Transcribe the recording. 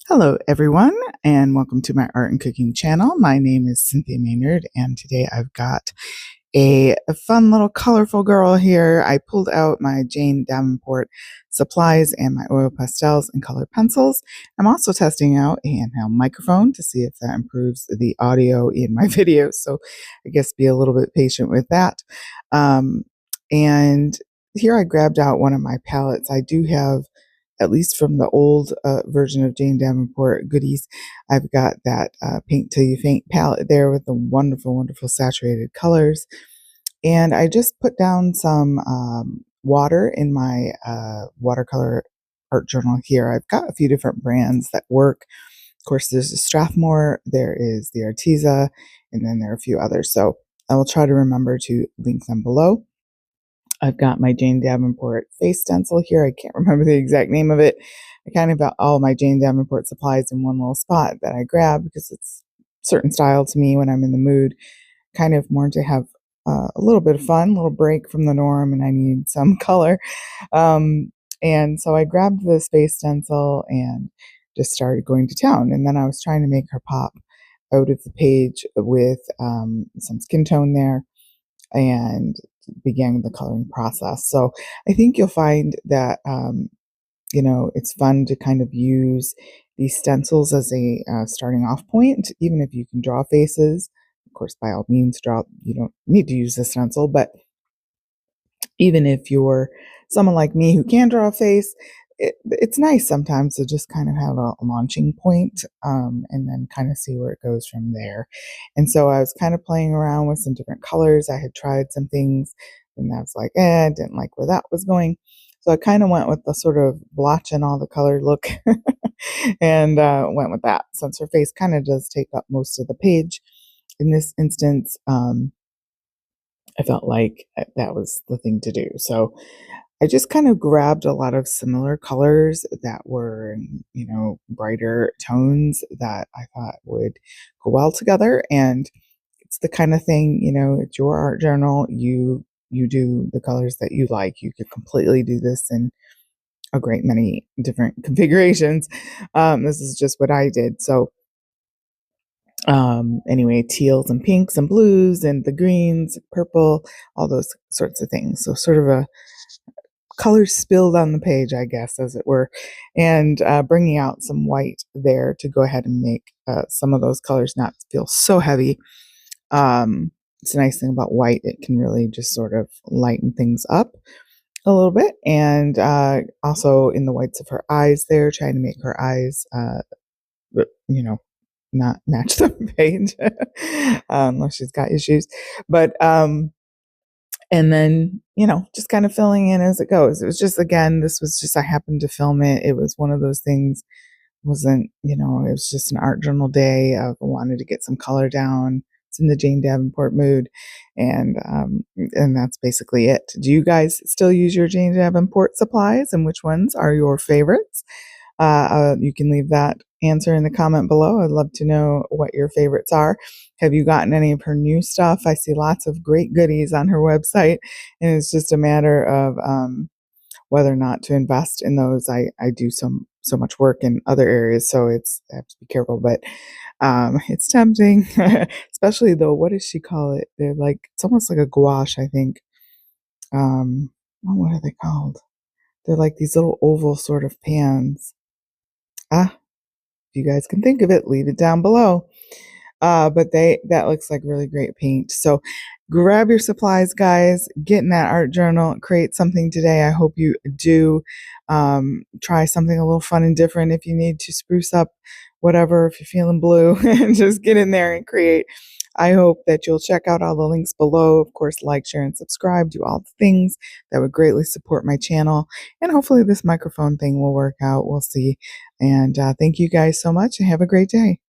Hello, everyone, and welcome to my art and cooking channel. My name is Cynthia Maynard, and today I've got a fun little colorful girl here. I pulled out my Jane Davenport supplies and my oil pastels and colored pencils. I'm also testing out a handheld microphone to see if that improves the audio in my videos. So I guess be a little bit patient with that. And here I grabbed out one of my palettes. I do have, at least from the old version of Jane Davenport goodies, I've got that Paint Till You Faint palette there with the wonderful, wonderful saturated colors. And I just put down some water in my watercolor art journal here. I've got a few different brands that work. Of course, there's the Strathmore, there is the Arteza, and then there are a few others. So I will try to remember to link them below. I've got my Jane Davenport face stencil here. I can't remember the exact name of it. I kind of got all my Jane Davenport supplies in one little spot that I grab because it's certain style to me when I'm in the mood, kind of more to have a little bit of fun, a little break from the norm, and I need some color. And so I grabbed the space stencil and just started going to town. And then I was trying to make her pop out of the page with some skin tone there and began the coloring process. So I think you'll find that, it's fun to kind of use these stencils as a starting off point, even if you can draw faces. Of course, by all means, you don't need to use a stencil, but even if you're someone like me who can draw a face, it's nice sometimes to just kind of have a launching point, and then kind of see where it goes from there. And so I was kind of playing around with some different colors. I had tried some things, and I was like, I didn't like where that was going. So I kind of went with the sort of blotching all the color look and went with that. Since her face kind of does take up most of the page in this instance, I felt like that was the thing to do. So I just kind of grabbed a lot of similar colors that were, brighter tones that I thought would go well together. And it's the kind of thing, it's your art journal. You do the colors that you like. You could completely do this in a great many different configurations. This is just what I did. So anyway, teals and pinks and blues and the greens, purple, all those sorts of things. So sort of a colors spilled on the page, I guess, as it were, and bringing out some white there to go ahead and make some of those colors not feel so heavy. It's a nice thing about white. It can really just sort of lighten things up a little bit. And also in the whites of her eyes there, trying to make her eyes, not match the page unless she's got issues. But and then, just kind of filling in as it goes. It was just, again, I happened to film it. It was one of those things, wasn't, it was just an art journal day. I wanted to get some color down. It's in the Jane Davenport mood. And that's basically it. Do you guys still use your Jane Davenport supplies, and which ones are your favorites? You can leave that answer in the comment below. I'd love to know what your favorites are. Have you gotten any of her new stuff? I see lots of great goodies on her website, and it's just a matter of whether or not to invest in those. I do so much work in other areas, so I have to be careful, but it's tempting, especially though, what does she call it? They're like, it's almost like a gouache, I think. What are they called? They're like these little oval sort of pans. If you guys can think of it, leave it down below. But that looks like really great paint. So grab your supplies, guys. Get in that art journal. Create something today. I hope you do. Try something a little fun and different if you need to spruce up whatever, if you're feeling blue. Just get in there and create. I hope that you'll check out all the links below. Of course, like, share, and subscribe. Do all the things that would greatly support my channel. And hopefully this microphone thing will work out. We'll see. And thank you guys so much, and have a great day.